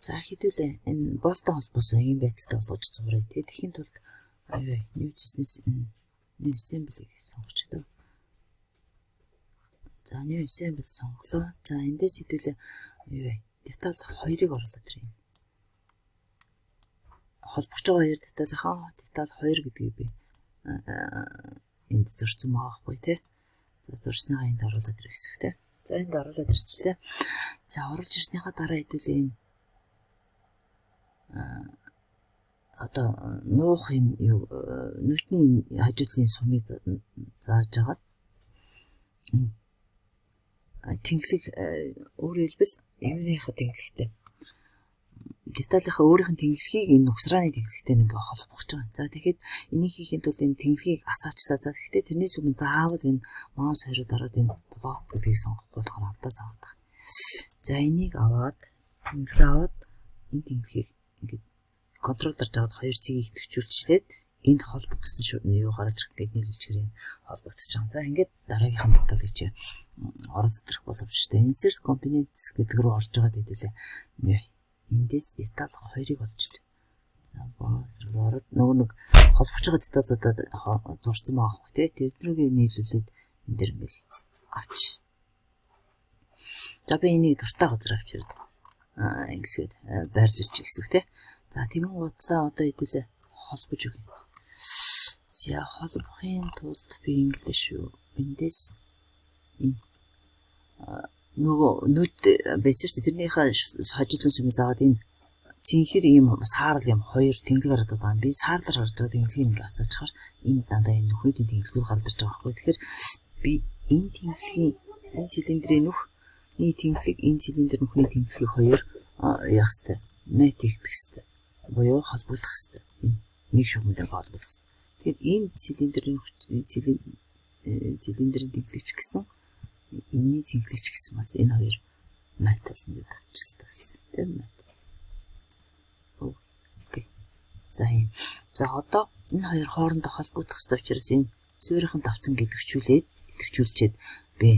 За хэдүүлээ энэ Boston холбоос ийм байдалтай болгож зуръя. Тэгэхийн тулд new business new assembly сонгож дөө. За new assembly сонголоо. За эндээс хэдүүлээ детал 2-ыг оруулаад ирнэ. Холбогч байгаа 2 деталынхаа детал 2 гэдгийг би энд зурсан маахгүй тий. За зурсныгаа энд оруулаад ирэх гэсэн үг тий. За энд оруулаад ирчихлээ. За оруулж ирснийхаа дараа хэдүүлээ энэ одоо нуухын нүдний хажуудлын сумыг зааж агаад тэнхлэг өөрөөр хэлбэл юуныхаа тэнхлэгтэй деталийнхаа өөрийнх нь тэнхлэгийг энэ угсрааны тэнхлэгтэй ингээ холбогч байгаа. За тэгэхэд энийг хийхин тулд энэ тэнхлэгийг асаачлаа. За тэгэхдээ тэрнээс өмнө заавал энэ маус хариуд ороод энэ блок гэдгийг сонгохгүй болохоор алдаа заагаад байгаа. За энийг аваад тэнхлээ аваад энэ тэнхлэгийг ингээд контрол дарж аваад 2 цэгийг төвчүүлчихлээд энд холбогдсон юу гараад ирэх гээд нийлүүлж гэрээ холбогдож байгаа. За ингээд дараагийнхан деталыг чи оруулах боломжтой. Insert components гэдэг рүү орж байгаа хэдүүлээ. Эндээс детал 2-ыг олж илээ. Ороод нөгөө нэг холбогч байгаа деталуудад зурсан байгаа хөө тий. Тэрнийг нийлүүлээд энэ дэр ингээл авч. За би энийг дуртай газар авчирд. Ингэсгээд байрлуулчих гэсэн үг тий. За тэгэн бодлоо одоо хэдүүлээ холбож өгье. За холбохын тулд би инглиш шүү. Эндээс энэ нөгөө нүд байсан шүү. Тэрнийхээ хажуудлын сүмийг заагаад энэ цэнхэр ийм саарл юм 2 тэнглэг гараад байгаа. Би саарлаар гарч байгаа тэнглэгийг ингээ асаачаар энэ дандаа энэ нүхнүүдийн тэнглэгүүд гарч ирж байгаа байхгүй. Тэгэхээр би энэ тэнглэгийн энэ цилиндрийн нүхний тэнглэг энэ цилиндр нүхний тэнглэгийг 2 яах хэвээр мэт хийх хэвээр боёо холбогдох хэвээр энэ нэг шугамд холбогдох хэвээр. Тэгэхээр энэ цилиндрийн тэнглэгч гэсэн энэний тэнглэгч гэсэн бас энэ 2 мэт болсон гэдэг авчлалтай байсан. Тийм мэт. Окей. За одоо энэ 2 хоорондоо холбогдох хэвээр учраас энэ суурийнхын давцан гэдэгчүүлчихэд би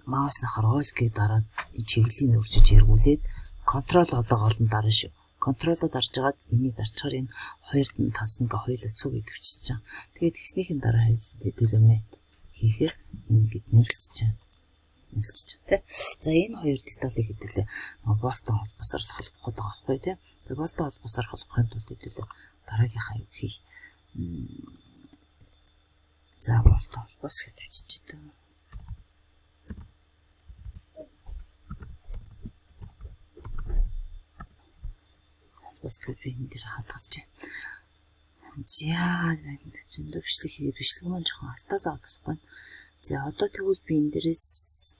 маусныхаар ойл гээд дараад чиглэлийн өөрчилж эргүүлээд контрол одоо гол нь дарна шүү. Контролоо дарж агаад энийг дарчаар энэ 2 тас ингээ хоёулаа цуг идэвчиж байгаа. Тэгээд тэгснийхэн дараа хэдүүлээ мэт хийхээр ингээд нийлчихэж тий. За энэ 2 деталыг хэдүүлээ Boston холбосоор холбох гэдэг байгаа байхгүй тий. Тэгээд Boston холбосоор холбохын тулд хэдүүлээ дараагийнхаа юу хий. За Boston холбос гэж үчиж дээ. Босдод би энэ дээр хатгалж байна. За зөндөө бичлэг хийгээд бичлэг маань жоохон алтаа заавал болохгүй. За одоо тэгвэл би энэ дээрээс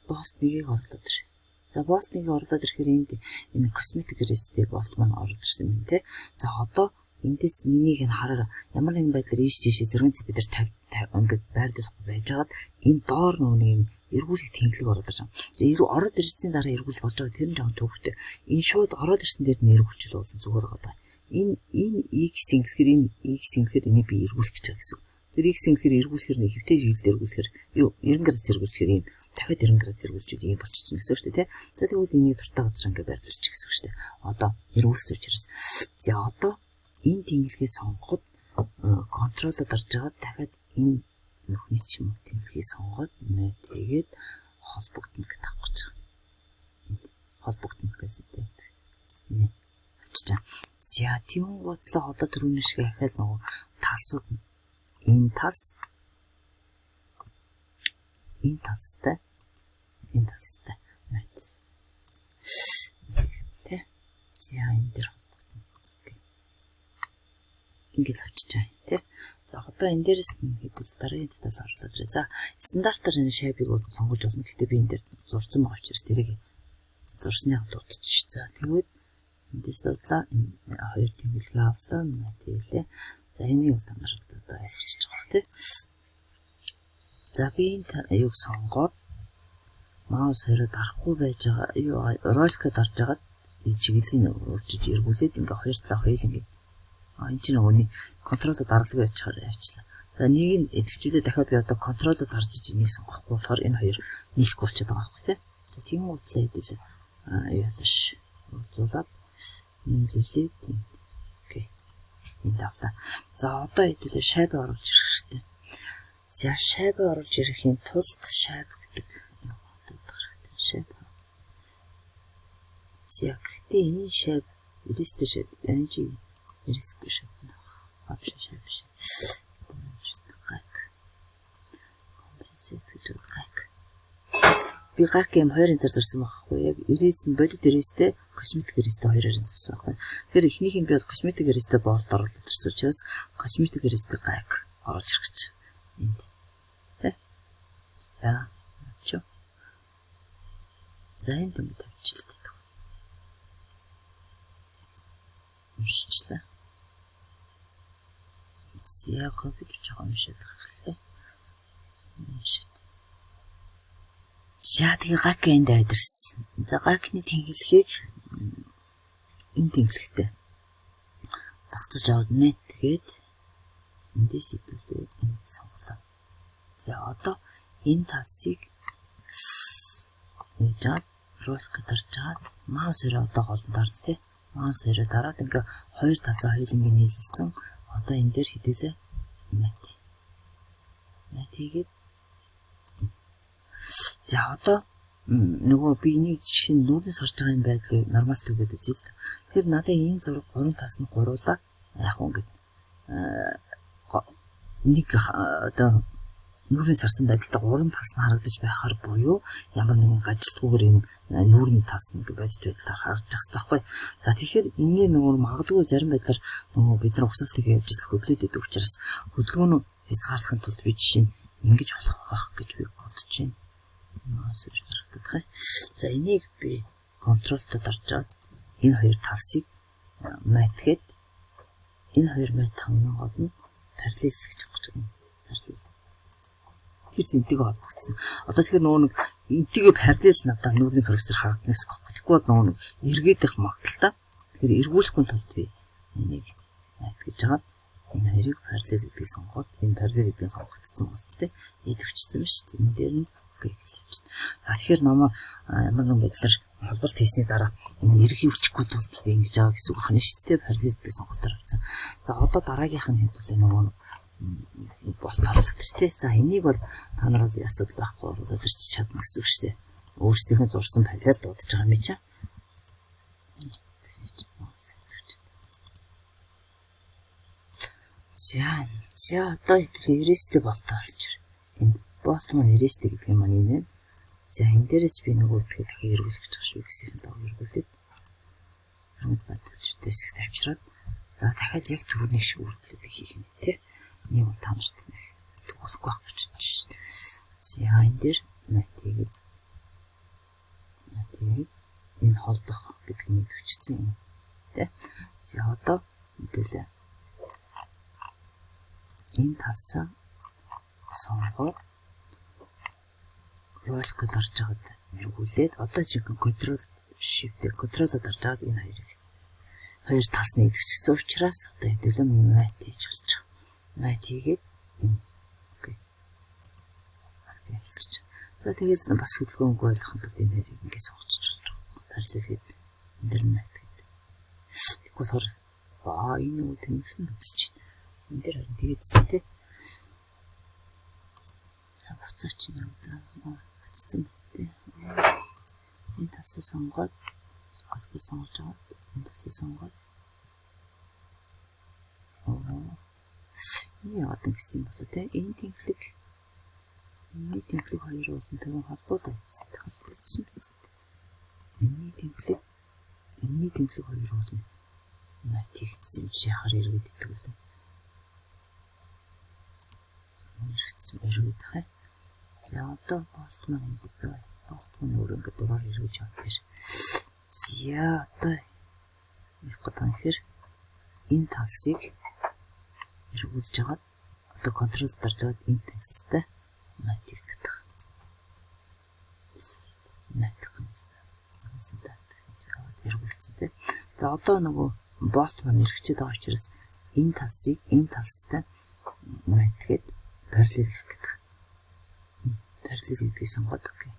болт нэгийг оруулаад ирээ. За болт нэгийг оруулаад ирэхээр энд энэ косметик ресттэй болт маань ороод ирсэн юм тий. За одоо эндээс нэгийг нь хараараа ямар нэгэн байдлаар ийш тийшээ сэргэнцэл бид нар 50 ингээд байрлуулахгүй байжгаад энэ доор нүг юм эргүүлэх тэнхлэг ороод ирж байгаа. Ороод ирсний дараа эргүүлж болж байгаа тэр нь жоохон төвхтэй. Энэ шууд ороод ирсэн дээр нь эргүүлчихэл уусан зүгээр байгаа. Энэ X тэнхлэхээр энэ X тэнхлэхээр энийг би эргүүлэх гэж байгаа гэсэн. Тэр X тэнхлэхээр эргүүлэхээр нэг хэвтэй жилд эргүүлэхээр 90 градус эргүүлэхээр ийм дахиад 90 градус эргүүлчихвэл ийм болчихно гэсэн үг шүү дээ. За тэгвэл энийг дуртай газар ингээ байрлуулчих гэсэн үг шүү дээ. Одоо эргүүлц учраас. За одоо энэ тэнхлэгээ сонгоход контролоо дарж агаад дахиад энэ нүхний ч юм уу тэнхлэгийг сонгоод мэт хийгээд холбогдно гэж авах гэж байгаа. Холбогдно гэсэн үг. Энэ авчиж. За тийм бодлоо одоо түрүүний шиг ахаал нөгөө талсууд энэ тастай мэт. Тэ. За энэ дээр холбогдно. Ингээд авчиж байгаа тий. За одоо энэ дээрээс нь хэдүүл дараагийн деталь оруулаад ирээ. За стандартаар энэ шайбыг бол сонгож болно. Гэхдээ би энэ дээр зурсан байгаа учраас тэрийг зурсны дуудчих. За тэгээд эндээс дудлаа энэ 2 тэнхлэгээ авлаа мэт хийлээ. За энийг бол танаар одоо ойлгочихж байгаа тий. За би энэ юуг сонгоод маус хараа дарахгүй байж байгаа роликод дарж агаад чиглэлийн өөрчилж эргүүлээд ингээ 2 талаа хоёул ингээ энэ чинь нөгөөний контролоо даргалгүй яачаар яачлаа. За нэг нь идэвхжүүлээ дахиад би одоо контролоо дарж энийг сонгохгүй болохоор энэ 2 нийлэхгүй болчиход байгаа байхгүй тий. За тийм үтлээ хэдүүлээ яалаш уулзуулаад нийлүүлээд окей. Энд авлаа. За одоо хэдүүлээ шайбаа оруулж ирэх хэрэгтэй. За шайбаа оруулж ирэхийн тулд шайб гэдэг юм хэрэгтэй. Шайб. За гэхдээ энэ шайб эрэстэй шайб энжи эрэсгүй шайб байна. Авш шайб биш. Гак. Компенсэт гэж гак. Би гак юм 2-ын зар зарсан байхгүй яг эрээс нь бодит эрээстэй косметик эрээстэй 2-ын зарсан байхгүй. Тэгэхээр эхнийх нь би бол косметик эрээстэй борд оруулаад ирсэн учраас косметик эрээстэй гак оруулж ирэх гэж. Энд. Тэ? Яа. Чо. За энд юм тавьчихлаа. Уншчлаа. Зя компьютер жоохон уншаад эхэллээ. Уншаад. За тэгээ гак энд айдэрсэн. За гакны тэнхлэхийг энэ тэнхлэхтэй давцуулж аваад мэт тэгээд эндээс хэдүүлээ энэ сонголоо. За одоо энэ талсыг ээжаад ролк даржаад маус өрөө одоо голон дарна тий. Маус өрөө дараад ингээ хоёр талсаа хоёулангийн нийлүүлсэн. Одоо энэ дээр хэдүүлээ мэт. Мэт хийгээд за одоо нөгөө би энийг жишээ нь нүрнээс харж байгаа юм байдлыг нормалт үгээд үзье л да. Тэгэхээр надад энэ зураг 3 тас нь гуруулаа яг уу ингээд нэг одоо нүрнээс харсан байдалтай 3 тас нь харагдаж байхаар буюу ямар нэгэн ажилтгүйгээр энэ нүрний тас нэг бодит байдлаар харагдаж байгаа байхгүй. За тэгэхээр энэ нөгөө магадгүй зарим байдлаар нөгөө бид нар угсалтыг явж идэх хөдлөөд идэг учраас хөдөлгөөнөө хязгаарлахын тулд би жишээ нь ингэж болох байх гэж би бодож байна. Маус харагдах. За энийг би контролтой даржаад энэ хоёр талсыг майтгээд энэ хоёр майт хамгийн гол нь параллел гэж авах гэж байна. Параллел. Тэр зэнтиг холбогдсон. Одоо тэгэхээр нөгөө нэг энтигээ параллел надад нүрийн прогрестер харагднаас гэхгүй. Тэгэхгүй бол нөгөө эргээд их магадaltaа. Тэгэхээр эргүүлэхгүй тулд би энийг майт гэж жагаад энэ хоёрыг параллел гэдгийг сонгоод энэ параллел гэдгийг сонгогдсон байна тест. Идэвчсэн биш. Энэ дээр нь за тэгэхээр намаа ямар нэгэн байдлаар холболт хийсний дараа энэ эрг хөвчихгүй тулд би ингэж байгаа гэсэн үг хань шүү дээ. Параллелтэй сонголтоор авсан. За одоо дараагийнх нь хэвдүүлээ нөгөө бос таруулах гэж тий. За энийг бол та нар бол асуудал байхгүй оруулаад ирч чадна гэсэн үг шүү дээ. Өөрсдийнхөө зурсан параллел дуудаж байгаа юм чинь. За одоо эрээстэй болтоо оруулж ир. Энэ болт маань эрээстэй гэдэг юм аа нэмээ. За энэ дээрээс би нөгөө тэгэхээр дахин эргүүлэх гэж байгаа шүү гэсэн доо эргүүлээд. Хамт баталж дэсгт авчираад за дахиад яг түрүүний шиг үргэлжлүүлэх хийх юм тий. Нэг бол та нарт төгсөхгүй байх гэж байна. За энэ дээр матигээд энэ холбох гэдэг нь хүчсэн юм тий. За одоо хэдүүлээ энэ тасаа сонгоод ролк дарж хагаад эргүүлээд одоо жинхэнэ контрол shift-ийг контролоо дарж хагаад энэ хоёрыг хоёр тасны идэвхжсэн учраас одоо хэдүүлээ мат хийж болж байгаа. Мат хийгээд окей. За тэгээд бас хөдөлгөөнгүй ойлгохын тулд энэ хоёрыг ингээд сонгочих болж байгаа. Параллел гээд энэ дэр мат гэдэг. Тэгвэл хор энэ үү тэнцэн үзэж байна. Энэ дэр харин тэгээдсэн тий. За буцаач юм да. Буцсан тий. Энэ тасаа сонгоод олгүй сонгож байгаа. Энэ тасаа сонгоод яа гэсэн юм бэ тий. Энэ тэнхлэг хоёр уусан тэгвэл холбоолаа хийсэн. Энэний тэнхлэг хоёр уусан. Мат хийсэн чи яхаар эргээд итгэв. Эргээд хай. За одоо пост маань ингэж байна. Пост маань өөр ингэ дураар эргэж явдаг. За одоо яг гэнэхээр энэ талсыг эргүүлж хагаад одоо контрол дарж хагаад энэ талстай матик гэдэг. Матик эргүүлсэн тийм. За одоо нөгөө пост маань эргэжээд байгаа учраас энэ талсыг энэ талстай матгээд параллел гэх гэдэг. Параллел гэдгийг сонгоод окей.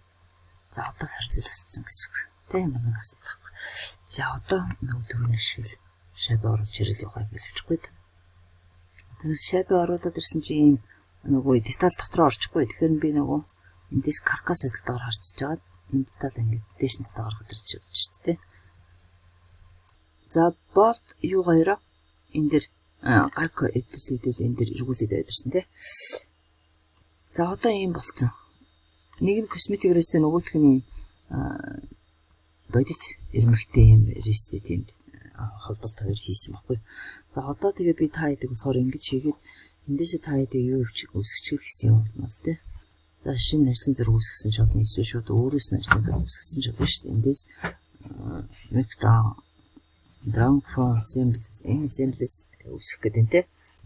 За одоо параллел болсон гэсэн үг. Тийм нэг асуудал байхгүй. За одоо нөгөө түрүүний шиг л шабь оруулж ирэл явахыг хэлчихгүй. Тэгэхээр шабь оруулаад ирсэн чи ийм нөгөө деталь дотроо орчихгүй. Тэгэхээр би нөгөө эндээс каркас хөдөлтөөр харцж байгаа. Энэ деталь ингээд дээш нь гаргахад ирж байна шүү дээ. За болт юу хоёроо энэ дэр гак эдэл энэ дэр эргүүлээд байдсан тий. За одоо ийм болцсон. Нэг нь косметик рестэй нөгөөх нь бодит эрмэгтэй юм рестэй тийм холболт хоёр хийсэн баггүй. За одоо тэгээ би та хэдэг болохоор ингэж хийгээд эндээсээ та хэдэг юу үсгчихэл гэсэн юм байна л тий. За шинэ ажлын зураг үсгэсэн ч болно эсвэл шууд өөрөөс нь ажлын зураг үсгэсэн ч болно шүү дээ. Эндээс down from assemblies үсгэх гэдэг нь тий.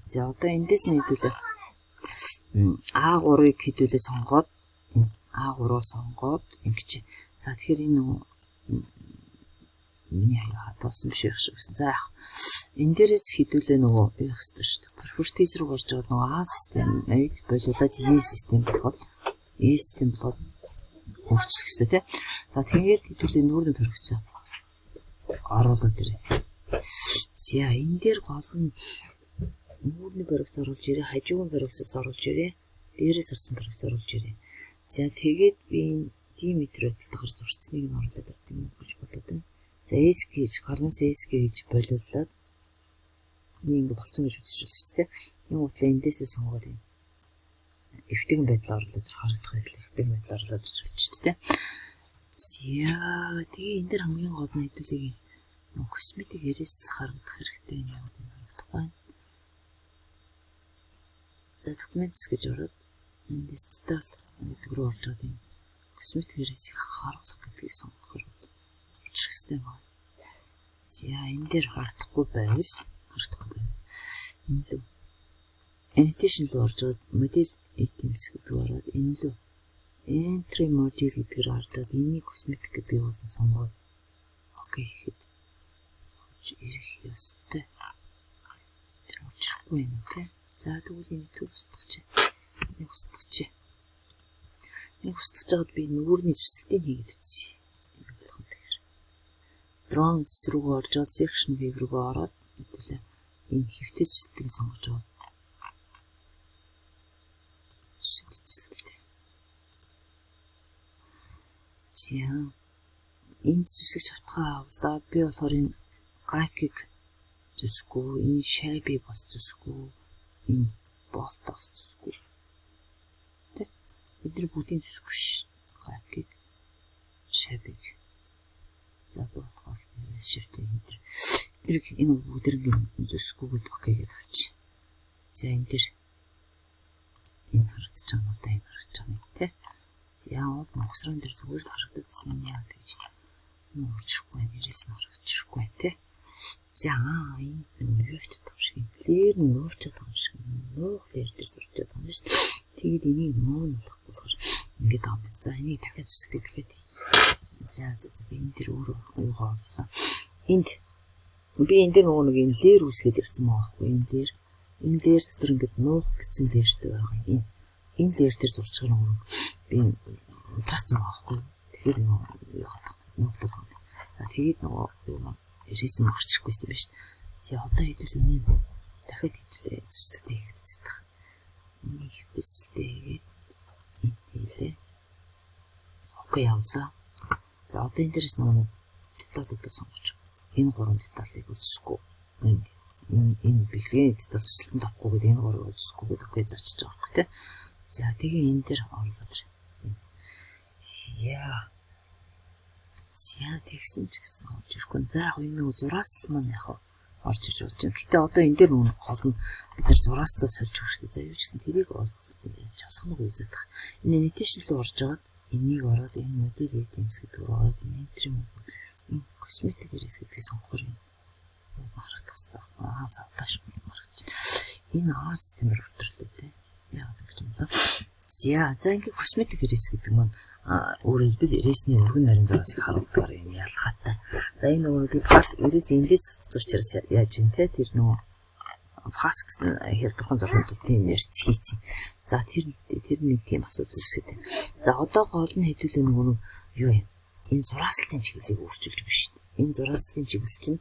За одоо эндээс нь хэдүүлээ A3-ыг хэдүүлээ сонгоод A3-оо сонгоод ингэж. За тэгэхээр энэ нөгөө миний хатаасан биш байх шиг гэсэн. За яг энэ дээрээс хэдүүлээ нөгөө явах хэрэгтэй шүү дээ. Properties руу орж байгаа нөгөө A системийг болиулаад E систем болоход E систем болоод өөрчлөх хэрэгтэй тий. За тэгээд хэдүүлээ нүүрний прогц оруулаад ирээ. За энэ дээр гол нь нүүрний прогц оруулж ирээ, хажуугийн прогцоос оруулж ирээ, дээрээс орсон прогц оруулж ирээ. За тэгээд би диаметр байдалтайгаар зурцсныг нь оруулаад авт юм гэж бодоод байна. За S гэж гарнаас S гэж болиулаад нэг болцсон гэж үзэж байна шүү дээ. Энэ утлаа эндээсээ сонгоод байна. Эвтэгэн байдлаар оруулаад харагдах байдлаа эвтэгэн байдлаар оруулаад ирж шүү дээ. За тэгээ энэ дэр хамгийн гол нь хэдүүлээ косметик эрээс харагдах хэрэгтэй юм яг энэ харагдах байна. Documents гэж ороод энэ digital гэдэг рүү орж байгаа юм. Косметик эрээсийг харуулах гэдгийг сонгохоор хэрэгтэй байна. За энэ дээр харагдахгүй байвал энэ лөө annotation руу орж байгаа модель items гэдэг ороод энэ лөө entry module гэдгээр орж байгаа энийг косметик гэдгийг болсон сонгоод окей гэхэд ирэх ёстой. Тэр учрахгүй юм тий. За тэгвэл энэ устгах чи. Нэг устгаж байгаад би нүүрний зүсэлтийг хийгээд үзье. Drones руу орж байгаа section view руу ороод хэвлээ энэ хэвтэй зүсэлтийг сонгож байгаа. Зүсэлттэй. За энэ зүсэж хатгаа авлаа. Би болохоор энэ гакийг зүсэхгүй, энэ шайбыг бас зүсэхгүй, энэ болтоос зүсэхгүй. Тэ? Бидний бүгдийн зүсэхгүй ш. Гакийг, шайбыг. За болохоор шивтэй энэ бүгдэрийн зүсгүйгээд окей гэж авчих. За энэ дэр энэ харагдаж байгаа надаа энэ харагдаж байгаа юм тий. За уул могсрон дээр зүгээр л харагдчихсан яа гэж нуурчихгүй нэрээс нь харагдчихгүй тий. За энэ нуурч том шиг лэр нуурч том шиг нуух лэр дээр зурж байгаа юм шүү дээ. Тэгээд энийг нуунлах болохоор ингээд аа. За энийг дахиад зүсэлтээ дахиад. За би энэ дэр өөрөө юугаа оллоо. Энд би энэ дэр нөгөө нэг энэ лэр үсгээд явсан байгаа байхгүй. Энэ лэр дотор ингээд нуух гэсэн лэртэй байгаа. Энэ лэр дээр зурж байгаа нөгөө би унтрацсан байгаа байхгүй. Тэгэхээр нөгөө яах нуугдаад байна. За тэгээд нөгөө юм ирээсэн марчихгүйсэн юм биш. За одоо хэдүүл энийг дахиад хэдүүлээ зүсэлтээ хийгээд үздэг. Энийг хэвдэлтэй хийгээд хийлээ. Окей явлаа. За одоо энэ дээрээс нөгөө деталуудаа сонгож. Энэ гурван деталыг үзэхгүй. Энэ бэлгийн детал төсөлтөнд авахгүй гэдэг энэ гурвыг үзэхгүй гэдэг окей зачиж байгаа хэрэг тий. За тэгээ энэ дээр оруулаад байна. За тэгсэн ч гэсэн орж ирэхгүй. За яг энэ нөгөө зураас л маань яг орж ирж болж байна. Гэтэ одоо энэ дээр нөгөө гол нь бид нар зураас л сольж өгч шүү дээ. За юу ч гэсэн тэрийг чавсахныг үзээд тах. Энэ annotation руу орж байгаад энийг ороод энэ модель items гэдэг рүү ороод entry энэ косметик эрээс гэдгийг сонгохоор юм. Харагдах хэрэгтэй байна. За тааш харагч. Энэ А системээр өвтрлээ тий. Яа гэж юм бэ? За ингээ косметик эрээс гэдэг маань өөрөө бид эрээсний өргөн нарийн зураас их харуулдаг юм ялгаатай. За энэ нөгөө би пас эрээс эндээс татчих учраас яаж юм те тэр нөгөө пас гэсэн хэлбэрхэн зурханд тийм ярьц хийцэн. За тэр нэг тийм асуудал үүсгээд байна. За одоо гол нь хэдүүлээ нөгөө юу юм? Энэ зураслалтын чиглэлийг өөрчилж биш. энэ зураслалын чиглэл чинь